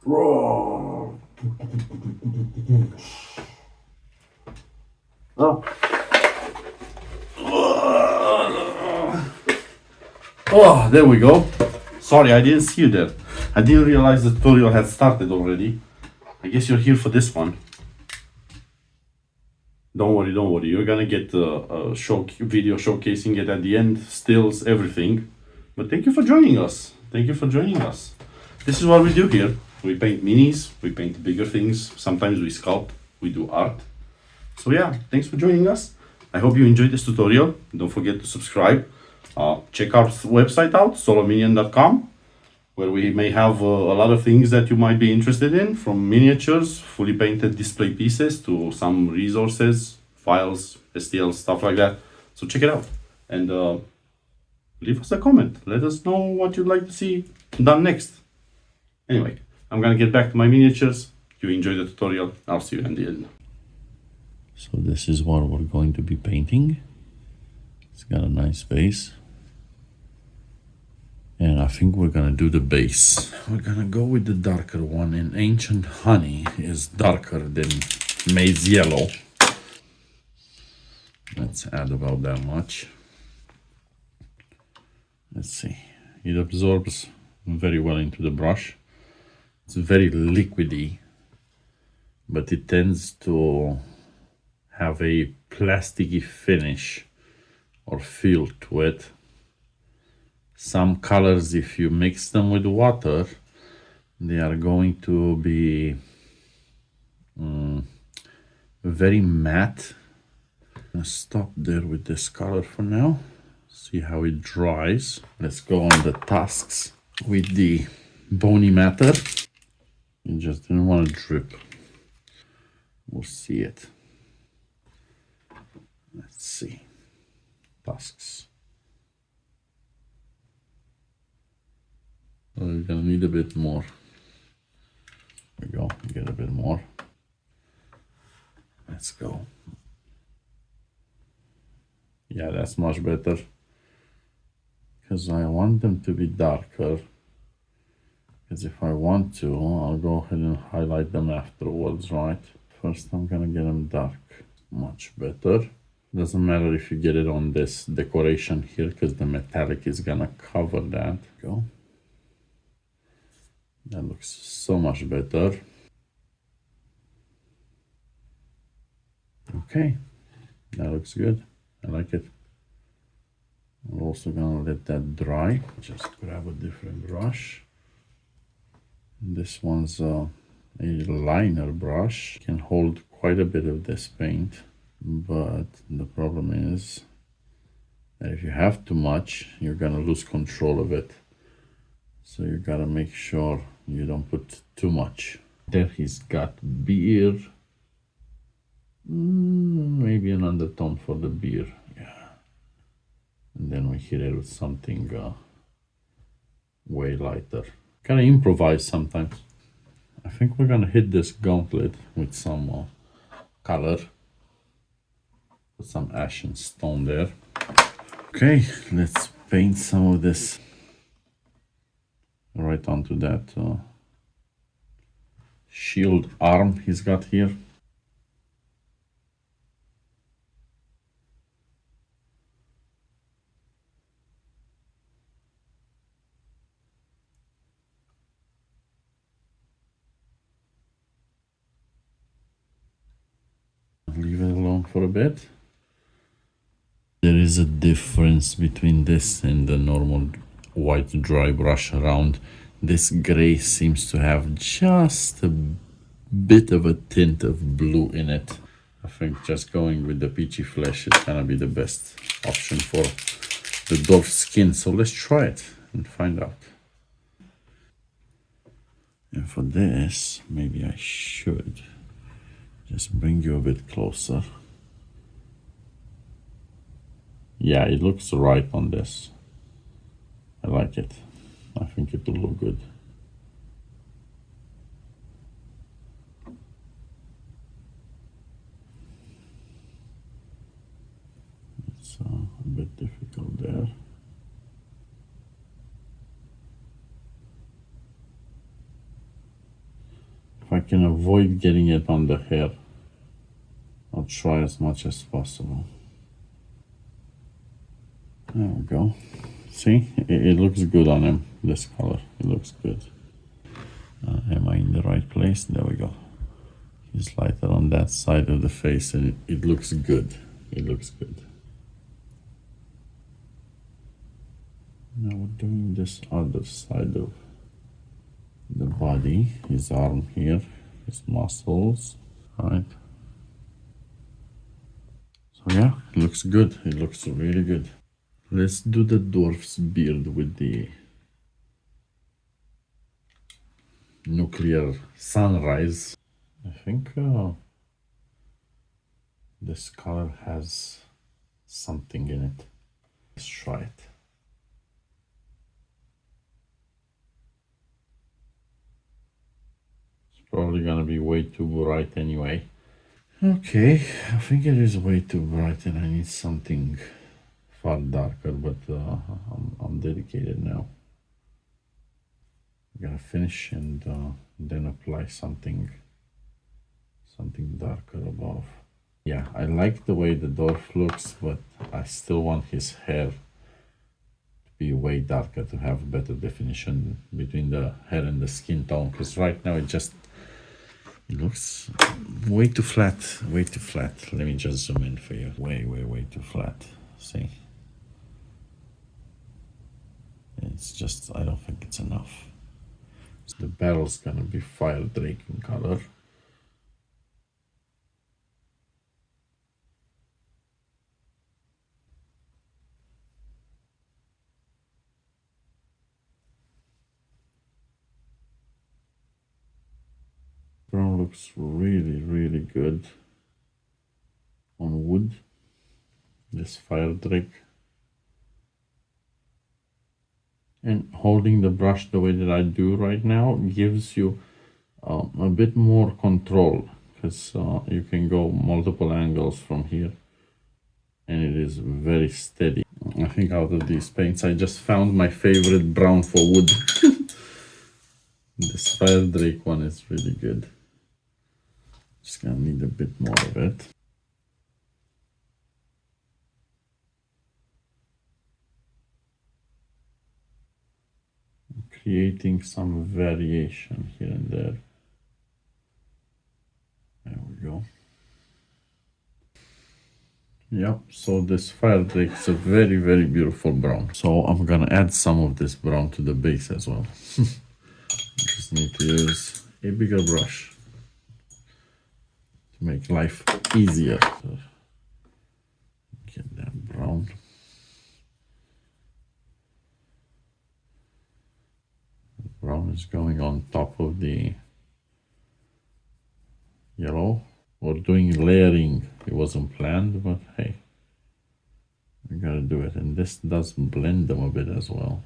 Oh, oh, there we go. Sorry, I didn't see you there. I didn't realize the tutorial had started already. I guess you're here for this one. Don't worry, don't worry. You're gonna get a video showcasing it at the end, stills, everything. But thank you for joining us. Thank you for joining us. This is what we do here. We paint minis, we paint bigger things. Sometimes we sculpt, we do art. So yeah, thanks for joining us. I hope you enjoyed this tutorial. Don't forget to subscribe. Check our website out, solominion.com, where we may have a lot of things that you might be interested in, from miniatures, fully painted display pieces, to some resources, files, STL, stuff like that. So check it out and leave us a comment. Let us know what you'd like to see done next. Anyway, I'm gonna get back to my miniatures. You enjoy the tutorial. I'll see you in the end. So this is what we're going to be painting. It's got a nice base. And I think we're gonna do the base. We're gonna go with the darker one, and Ancient Honey is darker than Maize Yellow. Let's add about that much. Let's see. It absorbs very well into the brush. It's very liquidy, but it tends to have a plasticky finish or feel to it. Some colors, if you mix them with water, they are going to be very matte. I'm gonna stop there with this color for now. See how it dries. Let's go on the tusks with the bony matter. You just didn't want to drip. We'll see it. Let's see. Tusks. We're gonna need a bit more. There we go, get a bit more. Let's go. Yeah, that's much better. Because I want them to be darker. Because if I want to, I'll go ahead and highlight them afterwards, right? First I'm gonna get them dark. Much better. Doesn't matter if you get it on this decoration here, because the metallic is gonna cover that. Go. That looks so much better. Okay, that looks good. I like it. We're also gonna let that dry. Just grab a different brush. This one's a liner brush. Can hold quite a bit of this paint, but the problem is that if you have too much, you're gonna lose control of it. So you gotta make sure you don't put too much. There he's got beer. Maybe an undertone for the beer. Yeah. And then we hit it with something way lighter. Kind of improvise sometimes. I think we're gonna hit this gauntlet with some color. Put some ashen stone there. Okay, let's paint some of this right onto that shield arm he's got here. Leave it alone for a bit. There is a difference between this and the normal white dry brush around. This gray seems to have just a bit of a tint of blue in it. I think just going with the peachy flesh is gonna be the best option for the dwarf skin. So let's try it and find out. And for this, maybe I should just bring you a bit closer. Yeah, it looks right on this. I like it. I think it will look good. It's a bit difficult there. can avoid getting it on the hair, I'll try as much as possible. There we go. See, it looks good on him, this color. It looks good. Am I in the right place? There we go. He's lighter on that side of the face, and it looks good. It looks good. Now we're doing this other side of the body, his arm here, his muscles, right? So yeah, it looks good. It looks really good. Let's do the dwarf's beard with the nuclear sunrise. I think this color has something in it. Let's try it. It's probably gonna be way too bright anyway. Okay, I think it is way too bright and I need something far darker, but I'm dedicated now. I'm gonna finish and then apply something darker above. Yeah, I like the way the dwarf looks, but I still want his hair to be way darker to have better definition between the hair and the skin tone, because right now it looks way too flat, way too flat. Let me just zoom in for you. Way too flat. See? It's just, I don't think it's enough. So the barrel's gonna be fire drake in color. Brown looks really good on wood. This fire drake. And holding the brush the way that I do right now gives you a bit more control, because you can go multiple angles from here and it is very steady. I think out of these paints I just found my favorite brown for wood. This fire drake one is really good. Just gonna need a bit more of it. Creating some variation here and there. There we go. Yep, so this fire drake is a very beautiful brown. So I'm gonna add some of this brown to the base as well. Just need to use a bigger brush to make life easier. Get that brown. The brown is going on top of the yellow. We're doing layering. It wasn't planned, but hey, we gotta do it. And this does blend them a bit as well.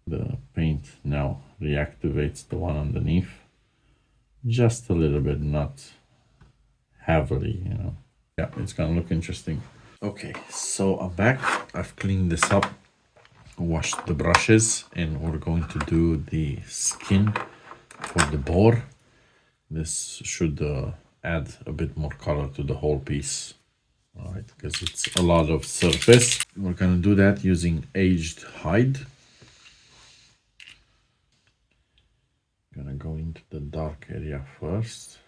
The paint now reactivates the one underneath just a little bit, not heavily, you know. Yeah, it's gonna look interesting. Okay, so I'm back. I've cleaned this up, washed the brushes, and we're going to do the skin for the boar. This should add a bit more color to the whole piece, all right, because it's a lot of surface. We're gonna do that using aged hide. Gonna go into the dark area first.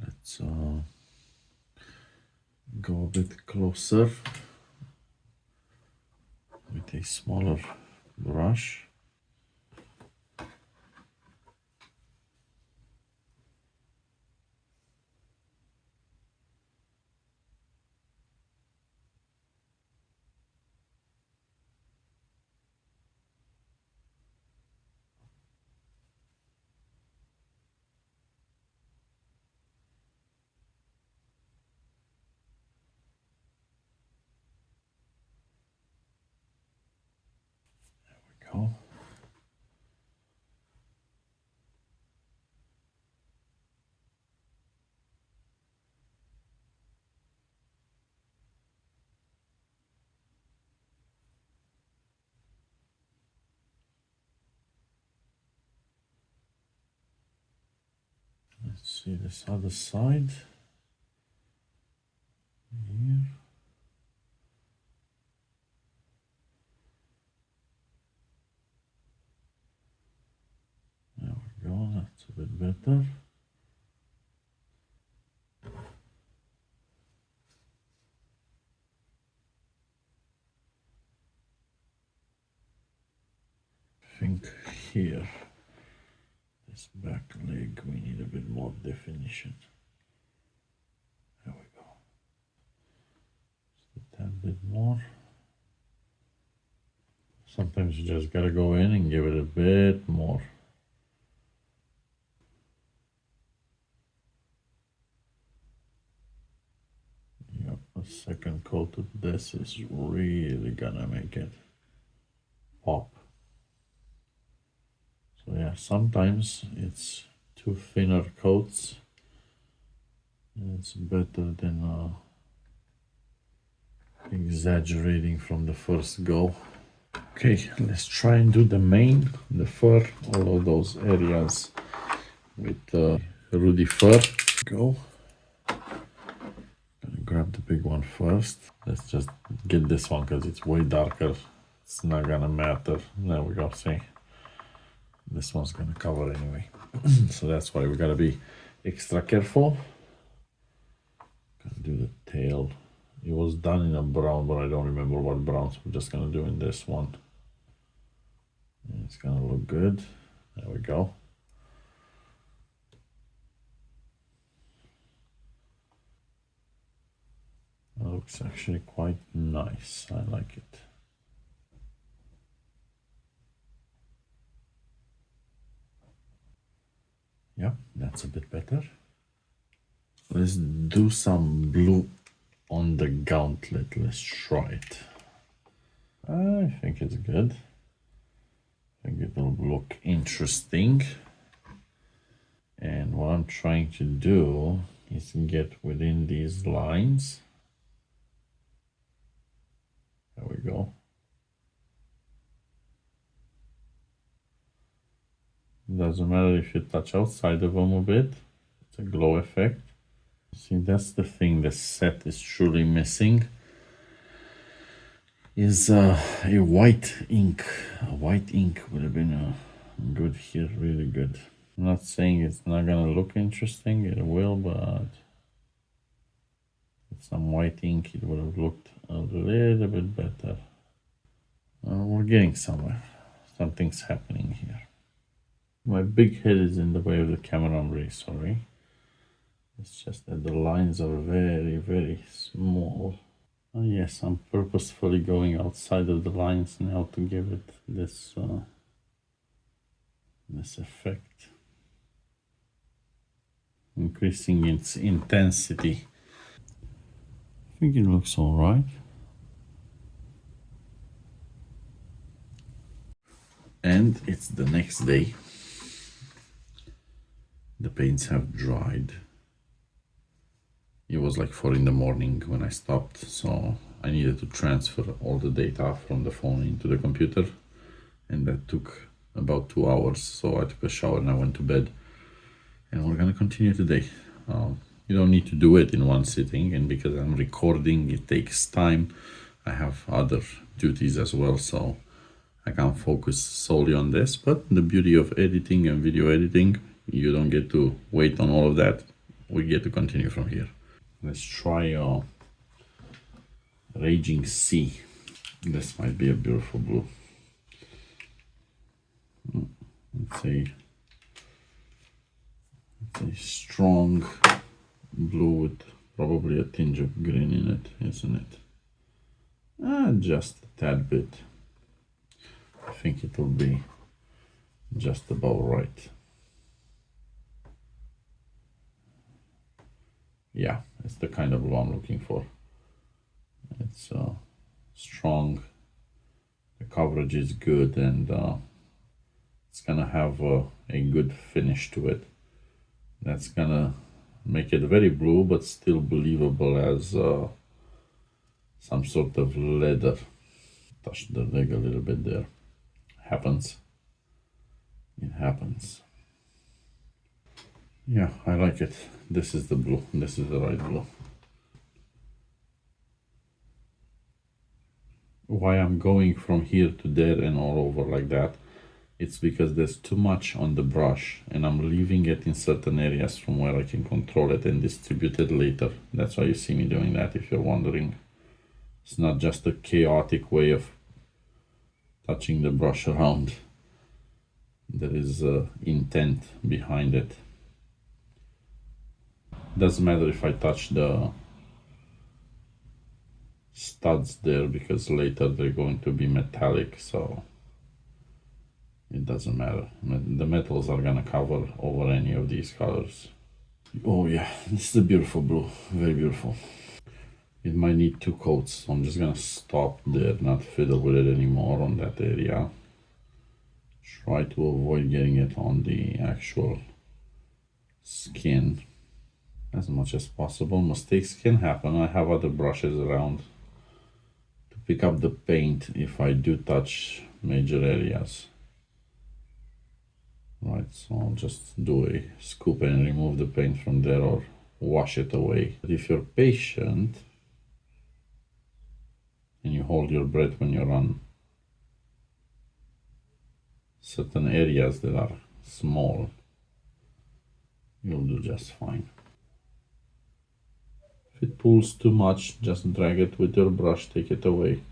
Let's go a bit closer with a smaller brush. go. Let's see this other side. Here. There we go, that's a bit better. I think here, this back leg, we need a bit more definition. There we go. Just a tad bit more. Sometimes you just gotta go in and give it a bit more. Yep, a second coat of this is really gonna make it pop. So yeah, sometimes it's two thinner coats. It's better than exaggerating from the first go. Okay, let's try and do the mane, the fur, all of those areas with ruddy fur. Go. Gonna grab the big one first. Let's just get this one because it's way darker. It's not gonna matter. There we go, see? This one's gonna cover anyway. So that's why we gotta be extra careful. Gonna do the tail. It was done in a brown, but I don't remember what brown, so we're just gonna do in this one. And it's gonna look good. There we go. That looks actually quite nice. I like it. Yeah, that's a bit better. Let's do some blue on the gauntlet. Let's try it. I think it's good. I think it'll look interesting. And what I'm trying to do is get within these lines. There we go. Doesn't matter if you touch outside of them a bit. It's a glow effect. See, that's the thing the set is truly missing. Is a white ink. A white ink would have been good here, really good. I'm not saying it's not gonna look interesting, it will, but with some white ink it would have looked a little bit better. We're getting somewhere. Something's happening here. My big head is in the way of the camera, I'm really sorry. It's just that the lines are very, very small. Oh yes, I'm purposefully going outside of the lines now to give it this this effect. Increasing its intensity. I think it looks all right. And it's the next day. The paints have dried. It was like 4 in the morning when I stopped, so I needed to transfer all the data from the phone into the computer, and that took about 2 hours. So I took a shower and I went to bed, and we're gonna continue today. You don't need to do it in one sitting, and because I'm recording, it takes time. I have other duties as well, so I can't focus solely on this. But the beauty of editing and video editing, you don't get to wait on all of that. We get to continue from here. Let's try Raging Sea. This might be a beautiful blue. It's a strong blue with probably a tinge of green in it, isn't it? Just a tad bit. I think it will be just about right. Yeah, it's the kind of blue I'm looking for. It's strong. the coverage is good, and it's gonna have a good finish to it. That's gonna make it very blue, but still believable as some sort of leather. Touch the leg a little bit there. Happens. It happens. Yeah, I like it. This is the blue. This is the right blue. Why I'm going from here to there and all over like that, it's because there's too much on the brush and I'm leaving it in certain areas from where I can control it and distribute it later. That's why you see me doing that, if you're wondering. It's not just a chaotic way of touching the brush around. There is intent behind it. Doesn't matter if I touch the studs there, because later they're going to be metallic, so it doesn't matter. The metals are gonna cover over any of these colors. Oh yeah, this is a beautiful blue, very beautiful. It might need 2 coats, so I'm just gonna stop there, not fiddle with it anymore on that area. Try to avoid getting it on the actual skin as much as possible. Mistakes can happen. I have other brushes around to pick up the paint if I do touch major areas. Right, so I'll just do a scoop and remove the paint from there or wash it away. But if you're patient and you hold your breath when you're on certain areas that are small, you'll do just fine. If it pulls too much, just drag it with your brush, take it away.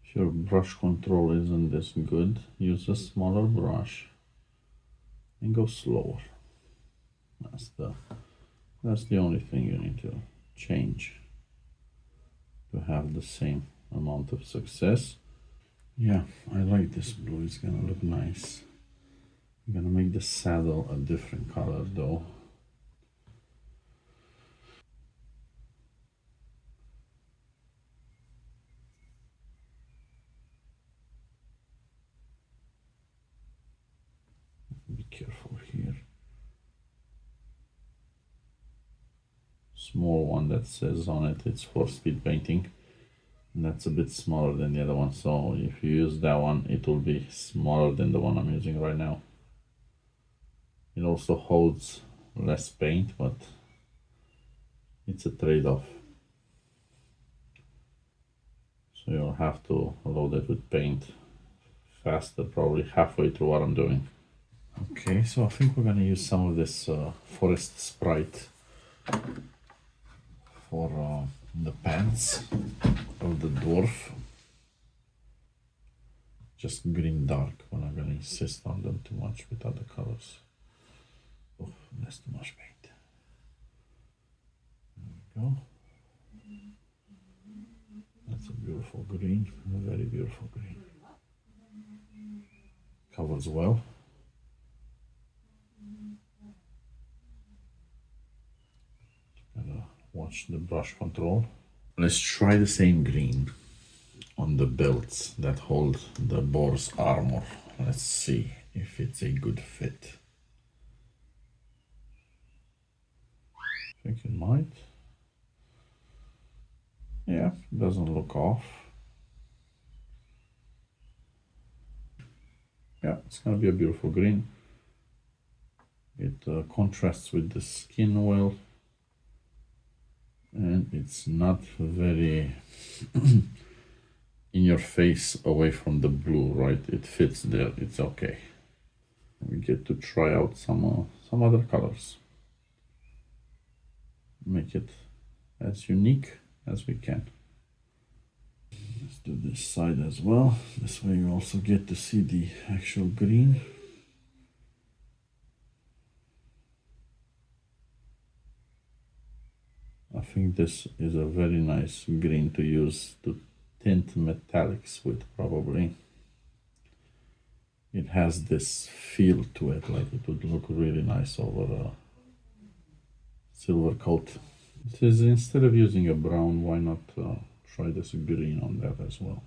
If your brush control isn't this good, use a smaller brush and go slower. That's the only thing you need to change to have the same amount of success. Yeah, I like this blue. It's gonna look nice. I'm gonna make the saddle a different color though. Be careful here. Small one that says on it it's for speed painting, and that's a bit smaller than the other one, so if you use that one it will be smaller than the one I'm using right now. It also holds less paint, but it's a trade-off, so you'll have to load it with paint faster, probably halfway through what I'm doing. Okay, so I think we're gonna use some of this forest sprite for the pants of the dwarf. Just green dark. We're not gonna insist on them too much with other colors. Oh, that's too much paint. There we go. That's a beautiful green, a very beautiful green. Covers well. Gotta watch the brush control. Let's try the same green on the belts that hold the boar's armor. Let's see if it's a good fit. I think it might. Yeah, it doesn't look off. Yeah, it's gonna be a beautiful green. It contrasts with the skin well, and it's not very in your face away from the blue, right? It fits there, it's okay. We get to try out some other colors. Make it as unique as we can. Let's do this side as well. This way you also get to see the actual green. I think this is a very nice green to use to tint metallics with, probably. It has this feel to it, like it would look really nice over a silver coat. It is, instead of using a brown, why not try this green on that as well?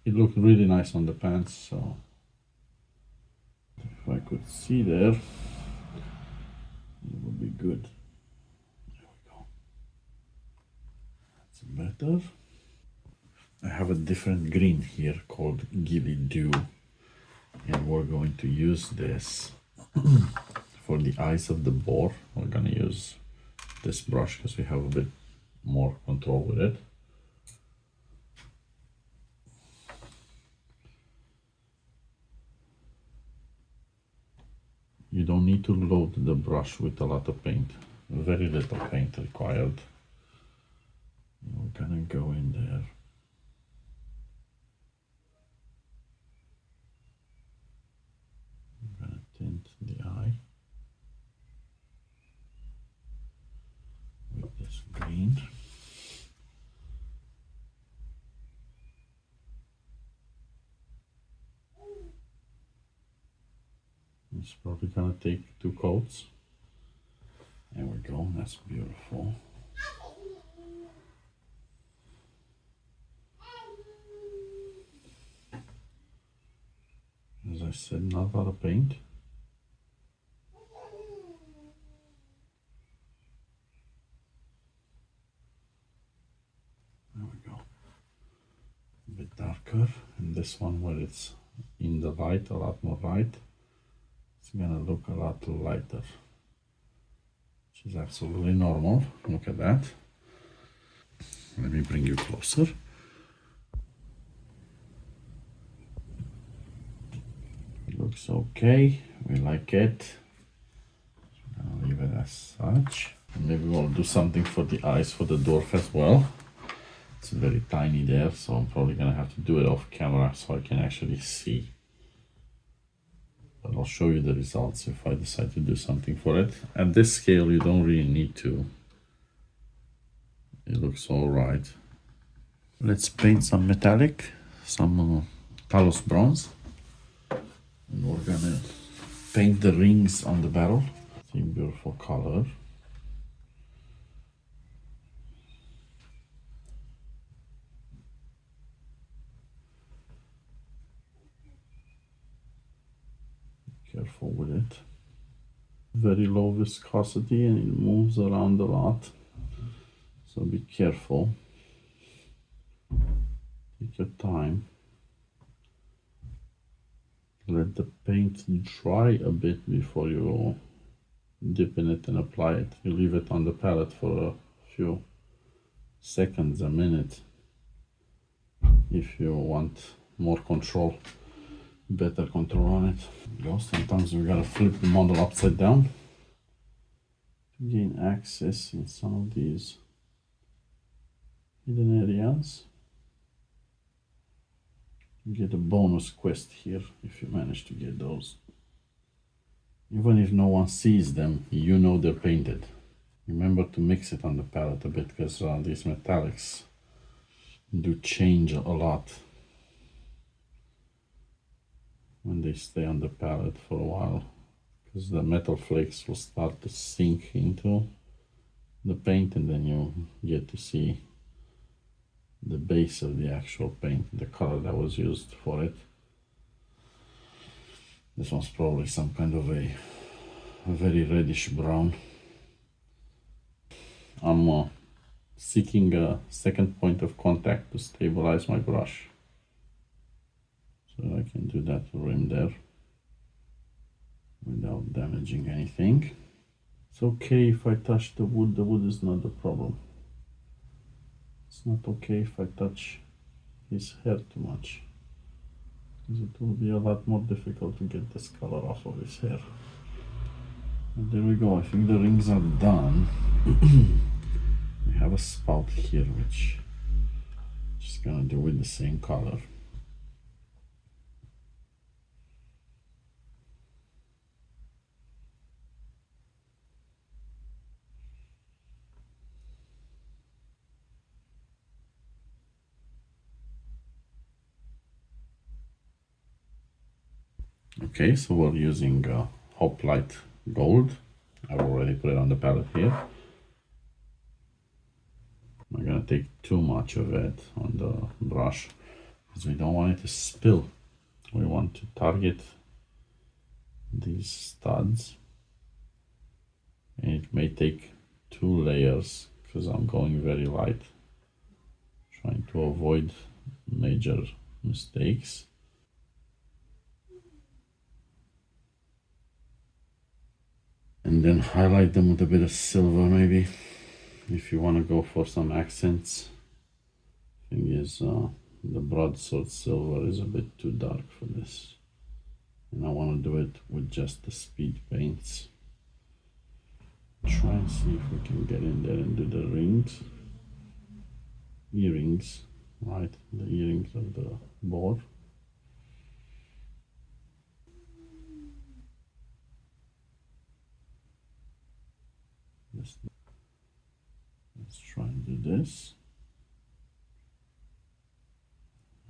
It looked really nice on the pants, so if I could see there, it would be good. There we go. That's better. I have a different green here called Gilly Dew, and we're going to use this for the eyes of the boar. We're gonna use this brush because we have a bit more control with it. You don't need to load the brush with a lot of paint. Very little paint required. We're gonna go in there. I'm gonna tint the eye with this green. It's probably gonna take 2 coats. There we go, that's beautiful. As I said, not a lot of paint. There we go. A bit darker, and this one where it's in the light, a lot more light, it's gonna look a lot lighter, which is absolutely normal. Look at that. Let me bring you closer. It looks okay, we like it. I'll leave it as such. And maybe we'll do something for the eyes for the dwarf as well. It's very tiny there, so I'm probably gonna have to do it off camera so I can actually see. But I'll show you the results if I decide to do something for it. At this scale, you don't really need to. It looks all right. Let's paint some metallic, some Talos bronze. And we're gonna paint the rings on the barrel. See, beautiful color. Careful with it. Very low viscosity and it moves around a lot. So be careful. Take your time. Let the paint dry a bit before you dip in it and apply it. You leave it on the palette for a few seconds, a minute, if you want more control, better control on it. Sometimes we gotta flip the model upside down to gain access in some of these hidden areas. You get a bonus quest here if you manage to get those. Even if no one sees them, you know they're painted. Remember to mix it on the palette a bit because these metallics do change a lot when they stay on the palette for a while, because the metal flakes will start to sink into the paint and then you get to see the base of the actual paint, the color that was used for it. This one's probably some kind of a very reddish brown. I'm seeking a second point of contact to stabilize my brush, so I can do that rim there without damaging anything. It's okay if I touch the wood is not the problem. It's not okay if I touch his hair too much, because it will be a lot more difficult to get this color off of his hair. And there we go, I think the rings are done. We have a spout here which I'm just gonna do with the same color. Okay, so we're using Hoplite Gold. I've already put it on the palette here. I'm not gonna take too much of it on the brush. because we don't want it to spill. We want to target these studs. And it may take 2 layers because I'm going very light, trying to avoid major mistakes. And then highlight them with a bit of silver maybe, if you want to go for some accents. Thing is, the broadsword silver is a bit too dark for this. And I want to do it with just the speed paints. Try and see if we can get in there and do the rings. Earrings, right? The earrings of the boar. Let's try and do this.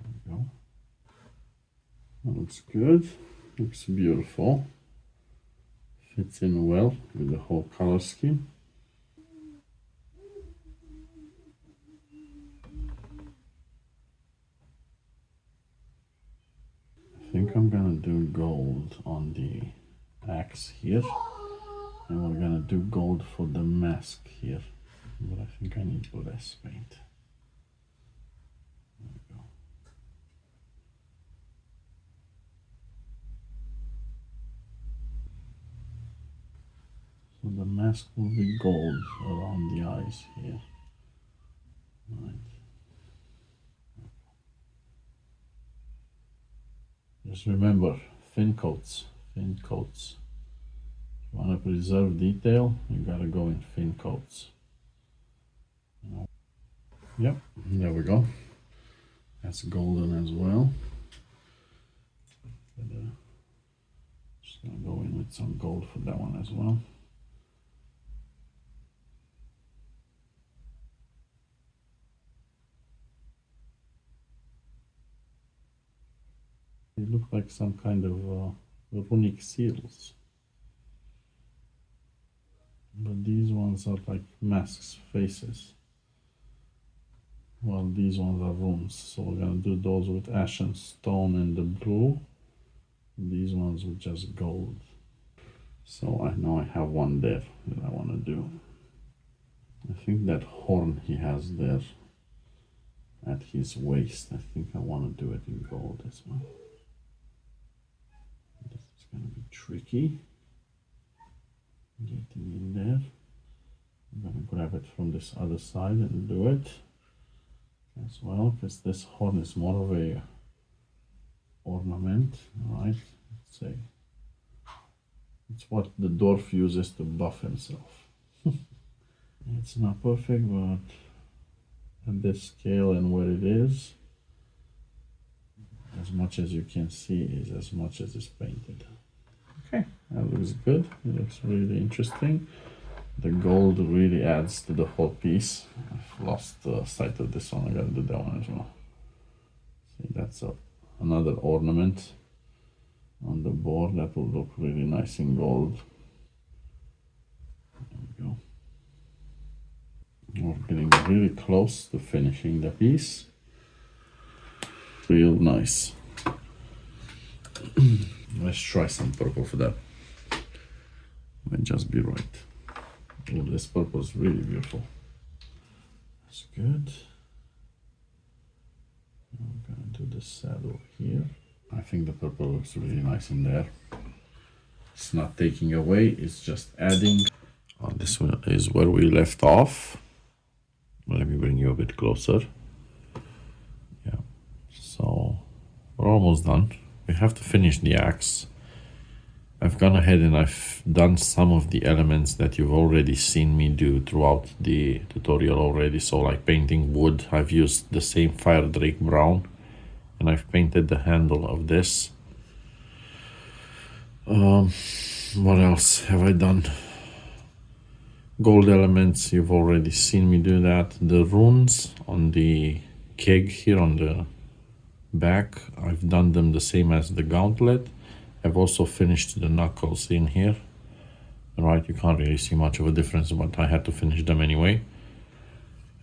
There we go. That looks good. Looks beautiful. Fits in well with the whole color scheme. I think I'm gonna do gold on the axe here, and we're gonna do gold for the mask here, but I think I need less paint. There we go. So the mask will be gold around the eyes here. Right. Just remember, thin coats, thin coats. If you want to preserve detail, you gotta go in thin coats. Yep, there we go. That's golden as well. Just gonna go in with some gold for that one as well. They look like some kind of runic seals. But these ones are like masks, faces. Well, these ones are runes, so we're gonna do those with ashen stone and the blue. These ones with just gold. So I know I have one there that I want to do. I think that horn he has there at his waist, I think I want to do it in gold as well. This is gonna be tricky. Getting in there. I'm gonna grab it from this other side and do it as well, because this horn is more of a ornament, right? Let's say it's what the dwarf uses to buff himself. It's not perfect, but at this scale and where it is, as much as you can see is as much as is painted. Okay, that looks good. It looks really interesting. The gold really adds to the whole piece. I've lost sight of this one. I gotta do that one as well. See, that's another ornament on the board that will look really nice in gold. There we go. We're getting really close to finishing the piece. Real nice. Let's try some purple for that. Might just be right. Oh, this purple is really beautiful. That's good. I'm gonna do the saddle here. I think the purple looks really nice in there. It's not taking away, it's just adding. This one is where we left off. Let me bring you a bit closer. Yeah, so we're almost done. We have to finish the axe. I've gone ahead and I've done some of the elements that you've already seen me do throughout the tutorial already. So like painting wood, I've used the same fire drake brown and I've painted the handle of this. What else have I done? Gold elements, you've already seen me do that. The runes on the keg here on the back, I've done them the same as the gauntlet. I've also finished the knuckles in here. Right, you can't really see much of a difference, but I had to finish them anyway.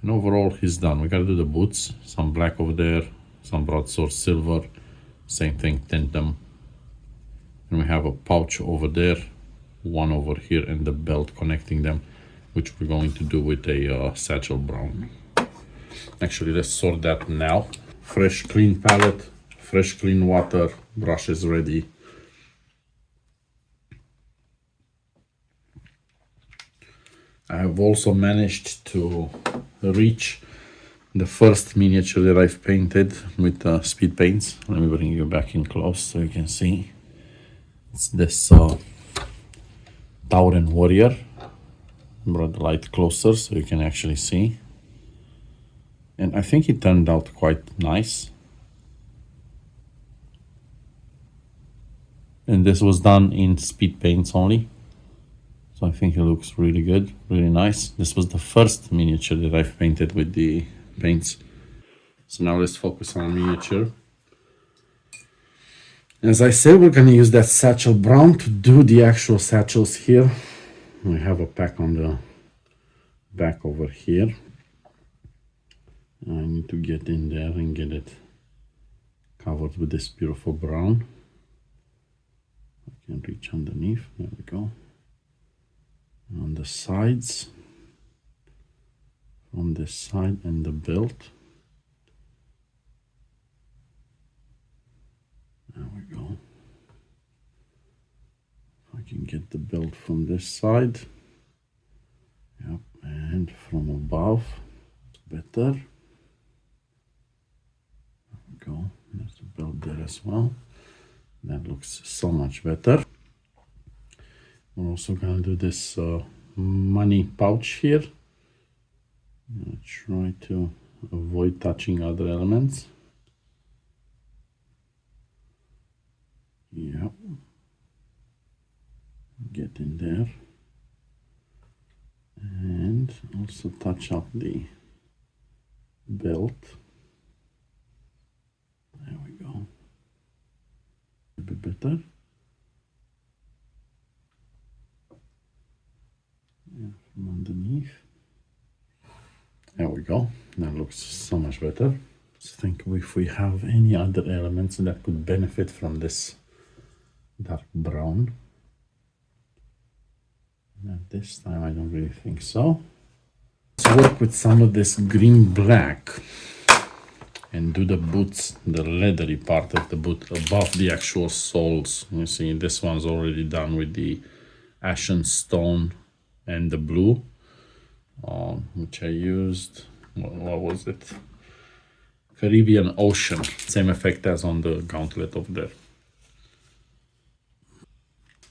And overall, he's done. We gotta do the boots, some black over there, some broadsword silver, same thing, tint them. And we have a pouch over there, one over here, and the belt connecting them, which we're going to do with a satchel brown. Actually, let's sort that now. Fresh clean palette, fresh clean water, brush is ready. I have also managed to reach the first miniature that I've painted with speed paints. Let me bring you back in close so you can see. It's this Tauren warrior. Brought the light closer so you can actually see. And I think it turned out quite nice. And this was done in speed paints only. So I think it looks really good, really nice. This was the first miniature that I've painted with the paints. So now let's focus on miniature. As I said, we're gonna use that satchel brown to do the actual satchels here. We have a pack on the back over here. I need to get in there and get it covered with this beautiful brown. I can reach underneath, there we go. On the sides, from this side and the belt. There we go. I can get the belt from this side. Yep, and from above, better. There we go. There's the belt there as well. That looks so much better. We're also gonna do this money pouch here. I'm gonna try to avoid touching other elements. Yep. Get in there. And also touch up the belt. There we go. A bit better. Yeah, from underneath. There we go. That looks so much better. Let's think if we have any other elements that could benefit from this dark brown. At this time, I don't really think so. Let's work with some of this green black and do the boots, the leathery part of the boot above the actual soles. You see, this one's already done with the ashen stone and the blue, which I used. What was it? Caribbean Ocean. Same effect as on the gauntlet over there.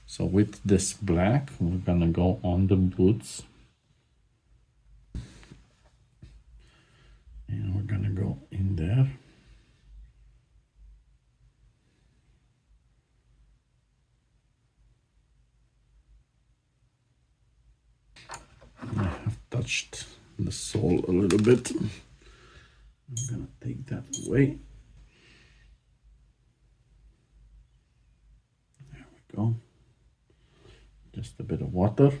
So with this black, we're gonna go on the boots. And we're gonna go in there. I have touched the sole a little bit. I'm gonna take that away. There we go. Just a bit of water.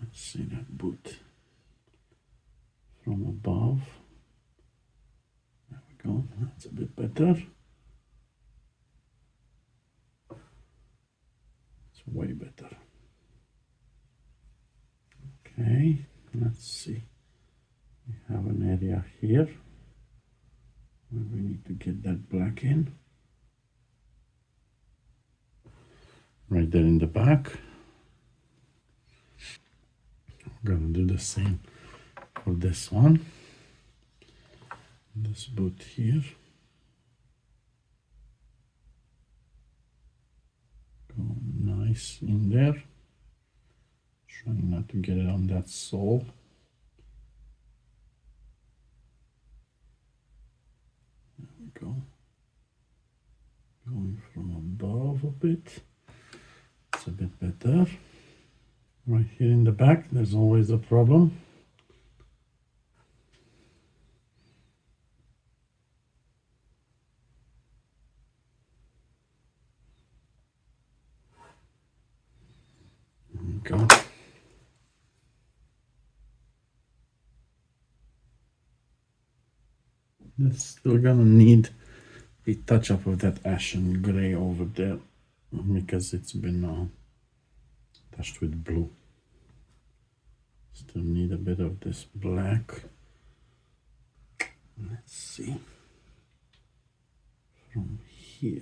Let's see that boot from above. There we go. That's a bit better. It's way better. Okay, let's see. We have an area here where we need to get that black in. Right there in the back. We're gonna do the same for this one. This boot here. Go nice in there. Trying not to get it on that sole. There we go. Going from above a bit. It's a bit better. Right here in the back, there's always a problem. There we go. That's still gonna need a touch up of that ashen gray over there because it's been touched with blue. Still need a bit of this black. Let's see from here.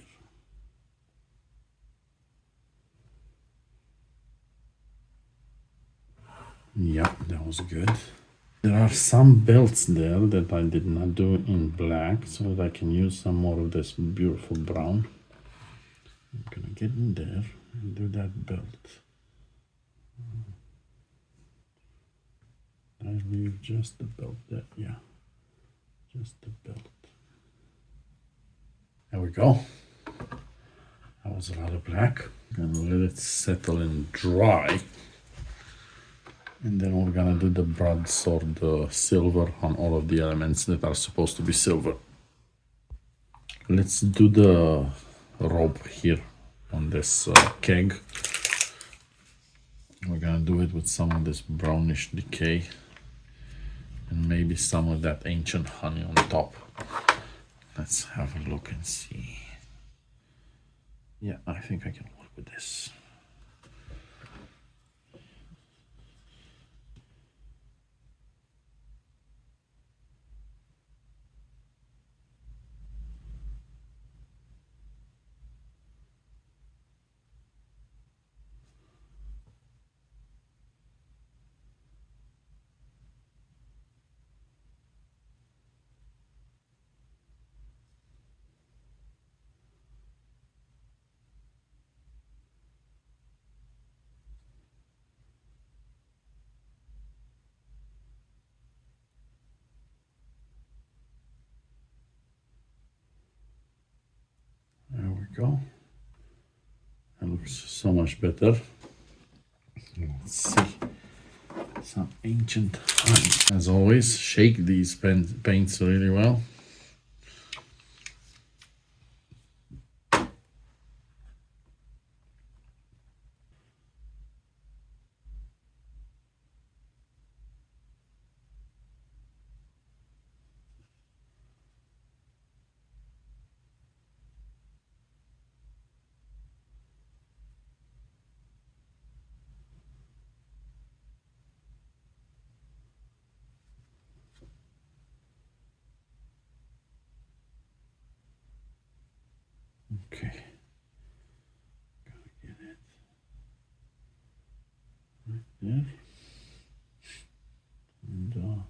Yeah, that was good. There are some belts there that I did not do in black so that I can use some more of this beautiful brown. I'm gonna get in there and do that belt. I leave just the belt there, yeah, just the belt. There we go. That was rather black. Gonna let it settle and dry. And then we're gonna do the broadsword silver on all of the elements that are supposed to be silver. Let's do the rope here on this keg. We're gonna do it with some of this brownish decay and maybe some of that ancient honey on top. Let's have a look and see. Yeah, I think I can work with this. There we go. That looks so much better. Let's see. Some ancient honey. As always, shake these paints really well. Okay. Gotta get it right there. And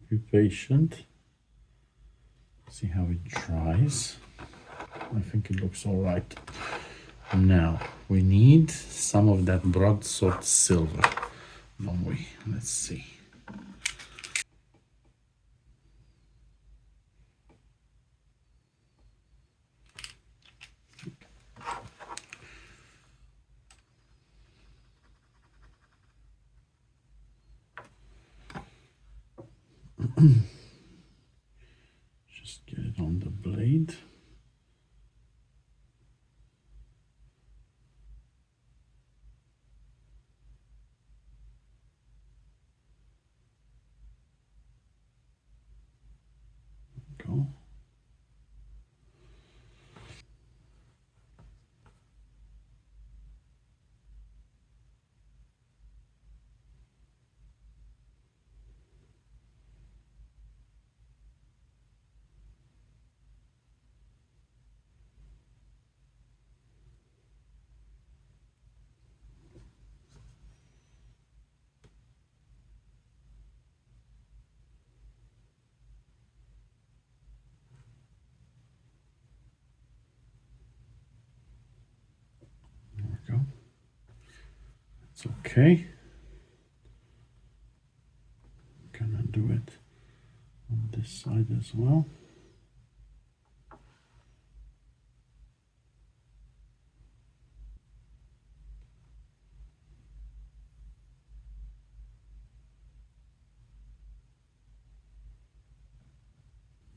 be patient. See how it dries. I think it looks all right. Now we need some of that broadsword silver, don't we? Let's see. Just get it on the blade. Go. There we go. It's okay. Gonna do it on this side as well.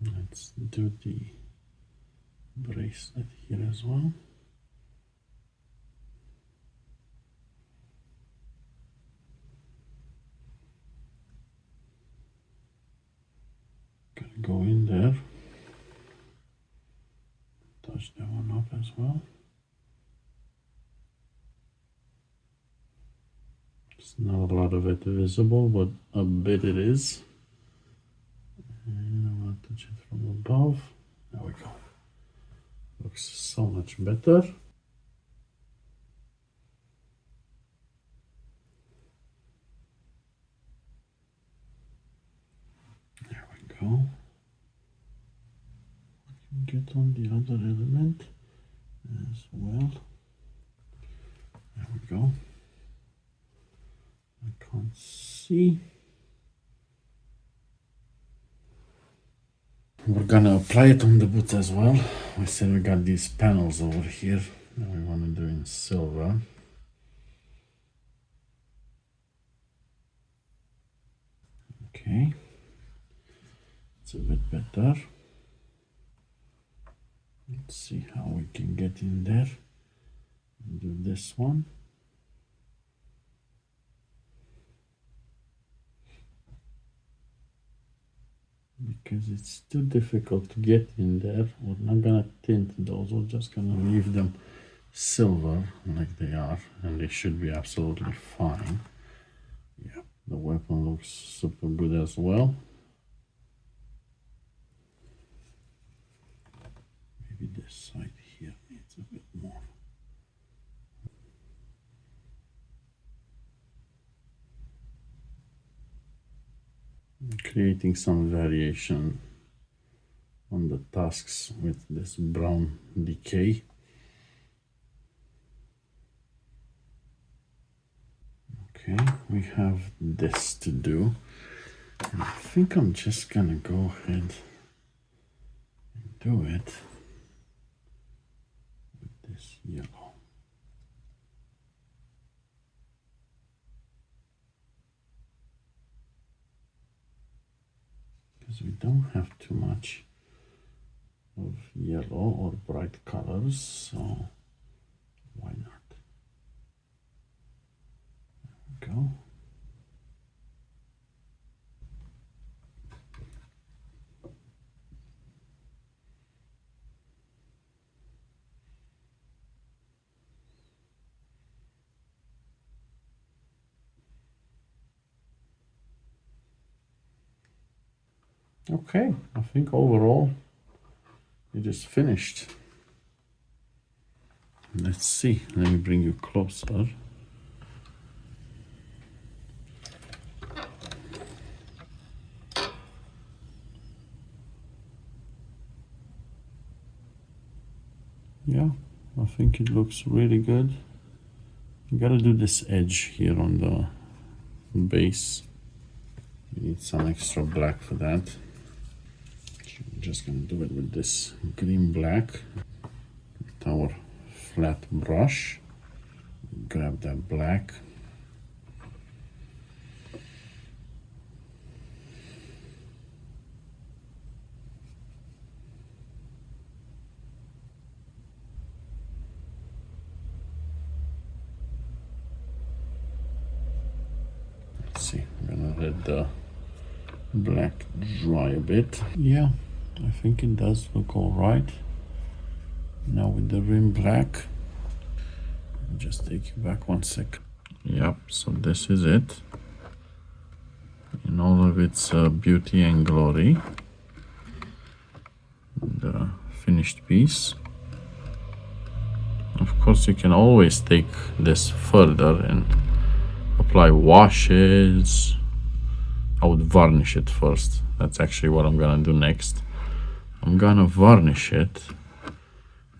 Let's do the bracelet here as well. Gonna go in there. finish that one up as well. It's not a lot of it visible, but a bit it is. And I want to touch it from above. There we go. Looks so much better. There we go. Get on the other element as well. There we go. I can't see. We're gonna apply it on the boots as well. We said we got these panels over here that we want to do in silver. Okay, it's a bit better. Let's see how we can get in there and do this one. Because it's too difficult to get in there, we're not gonna tint those, we're just gonna leave them silver like they are, and they should be absolutely fine. Yeah, the weapon looks super good as well. Maybe this side here needs a bit more. Creating some variation on the tusks with this brown decay. Okay, we have this to do. And I think I'm just gonna go ahead and do it with this yellow. Because we don't have too much of yellow or bright colors, so why not? There we go. Okay, I think overall it is finished. Let's see, let me bring you closer. Yeah, I think it looks really good. You gotta do this edge here on the base. You need some extra black for that. I'm just gonna do it with this green black with our flat brush. Grab that black. Let's see, I'm gonna let the black dry a bit. Yeah, I think it does look all right. Now with the rim black, I'll just take you back 1 sec. Yep, so this is it in all of its beauty and glory. The finished piece. Of course, you can always take this further and apply washes. I would varnish it first. That's actually what I'm gonna do next. I'm gonna varnish it,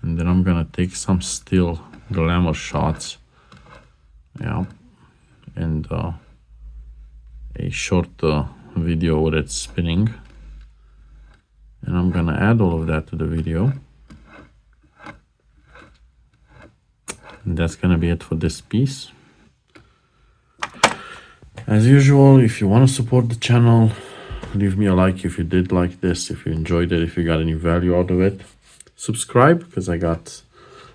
and then I'm gonna take some still glamour shots. Yeah, and a short video with it spinning, and I'm gonna add all of that to the video. And that's gonna be it for this piece. As usual, if you want to support the channel, leave me a like if you did like this, if you enjoyed it, if you got any value out of it. Subscribe, because I got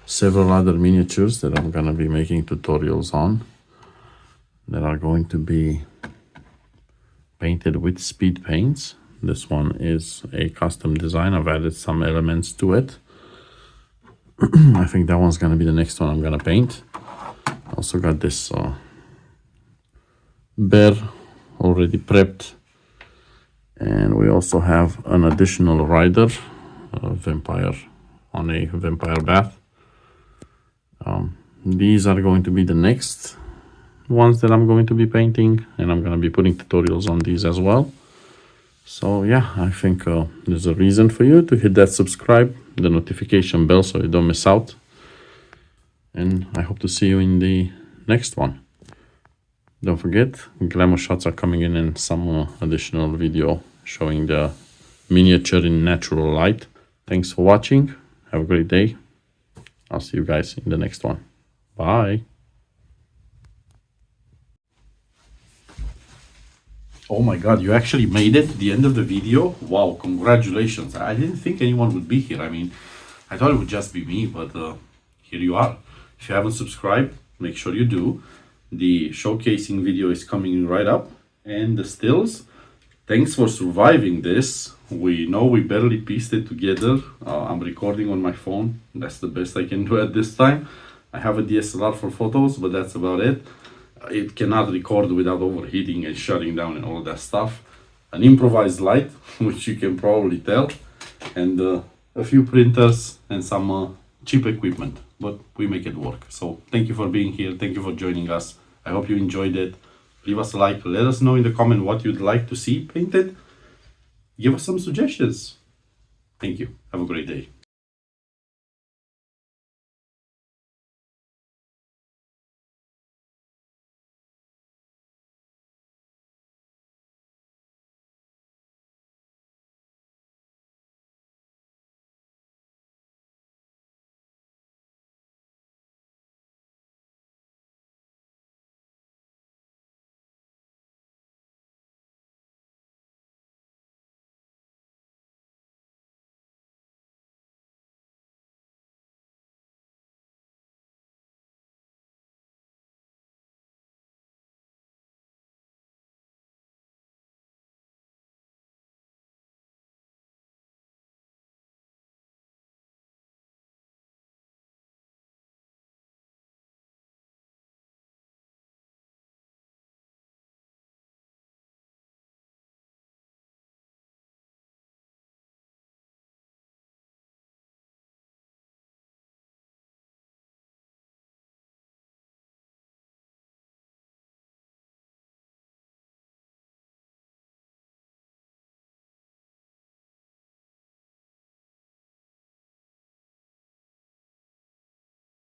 several other miniatures that I'm going to be making tutorials on that are going to be painted with speed paints. This one is a custom design. I've added some elements to it I think that one's gonna be the next one I'm gonna paint. Also got this bear already prepped, and we also have an additional rider, a vampire on a vampire bath. These are going to be the next ones that I'm going to be painting, and I'm going to be putting tutorials on these as well. So yeah, I think there's a reason for you to hit that subscribe, the notification bell, so you don't miss out. And I hope to see you in the next one. Don't forget, glamour shots are coming in and some additional video showing the miniature in natural light. Thanks for watching. Have a great day. I'll see you guys in the next one. Bye. Oh my god, you actually made it, the end of the video. Wow, congratulations. I didn't think anyone would be here. I mean, I thought it would just be me, but here you are. If you haven't subscribed, make sure you do. The showcasing video is coming right up. And the stills, thanks for surviving this. We know we barely pieced it together. I'm recording on my phone. That's the best I can do at this time. I have a DSLR for photos, but that's about it. It cannot record without overheating and shutting down and all that stuff. An improvised light, which you can probably tell, and a few printers and some cheap equipment, but we make it work. So thank you for being here. Thank you for joining us. I hope you enjoyed it. Leave us a like. Let us know in the comment what you'd like to see painted. Give us some suggestions. Thank you. Have a great day.